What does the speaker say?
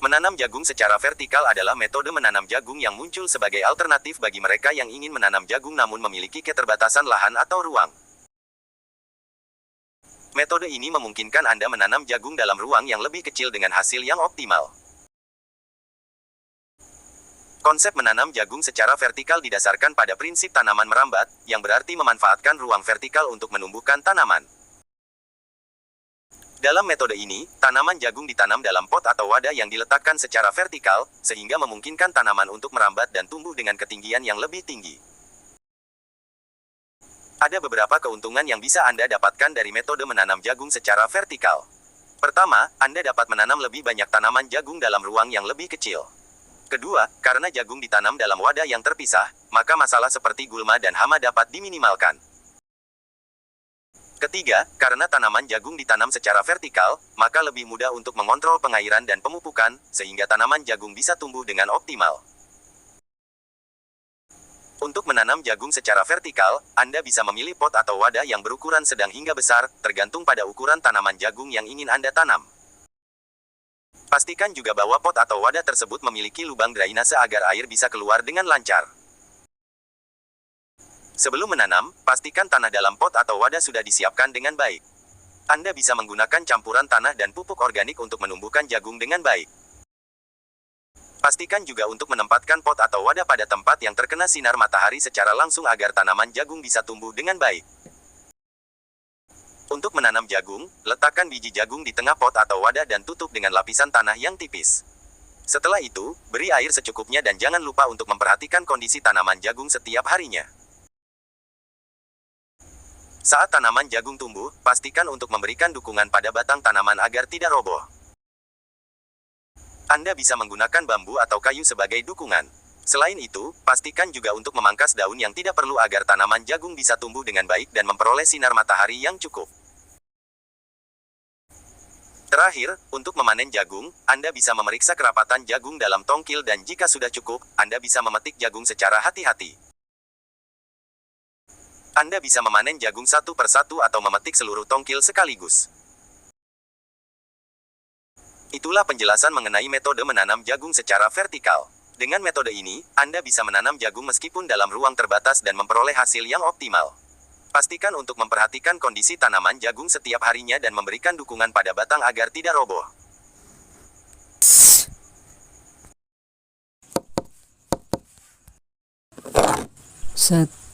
Menanam jagung secara vertikal adalah metode menanam jagung yang muncul sebagai alternatif bagi mereka yang ingin menanam jagung namun memiliki keterbatasan lahan atau ruang. Metode ini memungkinkan Anda menanam jagung dalam ruang yang lebih kecil dengan hasil yang optimal. Konsep menanam jagung secara vertikal didasarkan pada prinsip tanaman merambat, yang berarti memanfaatkan ruang vertikal untuk menumbuhkan tanaman. Dalam metode ini, tanaman jagung ditanam dalam pot atau wadah yang diletakkan secara vertikal, sehingga memungkinkan tanaman untuk merambat dan tumbuh dengan ketinggian yang lebih tinggi. Ada beberapa keuntungan yang bisa Anda dapatkan dari metode menanam jagung secara vertikal. Pertama, Anda dapat menanam lebih banyak tanaman jagung dalam ruang yang lebih kecil. Kedua, karena jagung ditanam dalam wadah yang terpisah, maka masalah seperti gulma dan hama dapat diminimalkan. Ketiga, karena tanaman jagung ditanam secara vertikal, maka lebih mudah untuk mengontrol pengairan dan pemupukan, sehingga tanaman jagung bisa tumbuh dengan optimal. Untuk menanam jagung secara vertikal, Anda bisa memilih pot atau wadah yang berukuran sedang hingga besar, tergantung pada ukuran tanaman jagung yang ingin Anda tanam. Pastikan juga bahwa pot atau wadah tersebut memiliki lubang drainase agar air bisa keluar dengan lancar. Sebelum menanam, pastikan tanah dalam pot atau wadah sudah disiapkan dengan baik. Anda bisa menggunakan campuran tanah dan pupuk organik untuk menumbuhkan jagung dengan baik. Pastikan juga untuk menempatkan pot atau wadah pada tempat yang terkena sinar matahari secara langsung agar tanaman jagung bisa tumbuh dengan baik. Untuk menanam jagung, letakkan biji jagung di tengah pot atau wadah dan tutup dengan lapisan tanah yang tipis. Setelah itu, beri air secukupnya dan jangan lupa untuk memperhatikan kondisi tanaman jagung setiap harinya. Saat tanaman jagung tumbuh, pastikan untuk memberikan dukungan pada batang tanaman agar tidak roboh. Anda bisa menggunakan bambu atau kayu sebagai dukungan. Selain itu, pastikan juga untuk memangkas daun yang tidak perlu agar tanaman jagung bisa tumbuh dengan baik dan memperoleh sinar matahari yang cukup. Terakhir, untuk memanen jagung, Anda bisa memeriksa kerapatan jagung dalam tongkil dan jika sudah cukup, Anda bisa memetik jagung secara hati-hati. Anda bisa memanen jagung satu persatu atau memetik seluruh tongkil sekaligus. Itulah penjelasan mengenai metode menanam jagung secara vertikal. Dengan metode ini, Anda bisa menanam jagung meskipun dalam ruang terbatas dan memperoleh hasil yang optimal. Pastikan untuk memperhatikan kondisi tanaman jagung setiap harinya dan memberikan dukungan pada batang agar tidak roboh. Set.